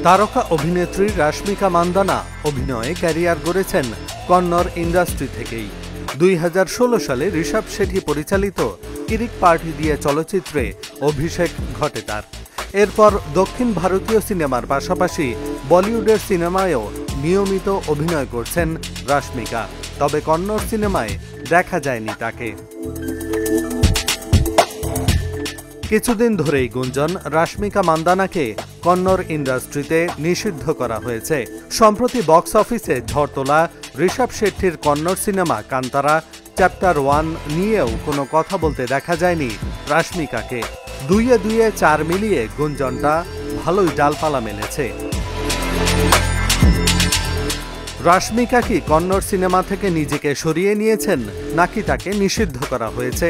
তারকা অভিনেত্রী রাশমিকা মান্দানা অভিনয়ে ক্যারিয়ার গড়েছেন কন্নড় ইন্ডাস্ট্রি থেকেই। 2016 সালে ঋষভ শেঠি পরিচালিত কিরিক পার্টি দিয়ে চলচ্চিত্রে অভিষেক ঘটে তার। এরপর দক্ষিণ ভারতীয় সিনেমার পাশাপাশি বলিউডের সিনেমায়ও নিয়মিত অভিনয় করছেন রাশমিকা, তবে কন্নড় সিনেমায় দেখা যায়নি তাকে। কিছুদিন ধরেই গুঞ্জন রাশমিকা মান্দানাকে কন্নড় ইন্ডাস্ট্রিতে নিষিদ্ধ করা হয়েছে। সম্প্রতি বক্স অফিসে ঝড় তোলা ঋষভ শেট্টির কন্নড় সিনেমা কান্তারা চ্যাপ্টার 1 নিয়েও কোনো কথা বলতে দেখা যায়নি রাশমিকাকে। দুইয়ে 4 মিলিয়ে গুঞ্জনটা ভালোই ডালপালা মেলেছে। রাশমিকা কি কন্নড় সিনেমা থেকে নিজেকে সরিয়ে নিয়েছেন নাকি তাকে নিষিদ্ধ করা হয়েছে?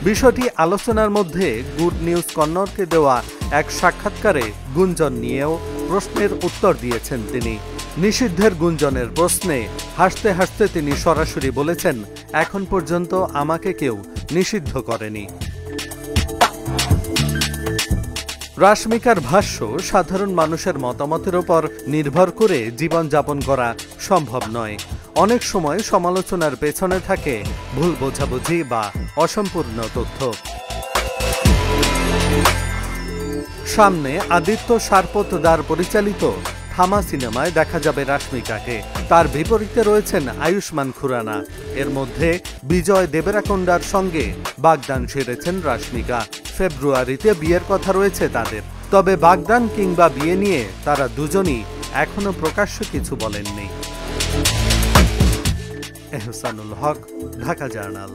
বিষয়টি আলোচনার মধ্যে গুড নিউজ কন্নড়কে দেওয়া এক সাক্ষাৎকারে গুঞ্জন নিয়েও প্রশ্নের উত্তর দিয়েছেন তিনি। নিষিদ্ধের গুঞ্জনের প্রশ্নে হাসতে হাসতে তিনি সরাসরি বলেছেন, এখন পর্যন্ত আমাকে কেউ নিষিদ্ধ করেনি। রাশমিকার ভাষ্য, সাধারণ মানুষের মতামতের ওপর নির্ভর করে জীবনযাপন করা সম্ভব নয়। অনেক সময় সমালোচনার পেছনে থাকে ভুল বোঝাবুঝি বা অসম্পূর্ণ তথ্য। সামনে আদিত্য সারপোতদার পরিচালিত থামা সিনেমায় দেখা যাবে রাশমিকাকে। তার বিপরীতে রয়েছেন আয়ুষ্মান খুরানা। এর মধ্যে বিজয় দেবরাকোন্ডার সঙ্গে বাগদান সেরেছেন রাশমিকা। ফেব্রুয়ারিতে বিয়ের কথা রয়েছে তাদের, তবে বাগদান কিংবা বিয়ে নিয়ে তারা দুজনই এখনো প্রকাশ্য কিছু বলেননি। এহসানুল হক, ঢাকা জার্নাল।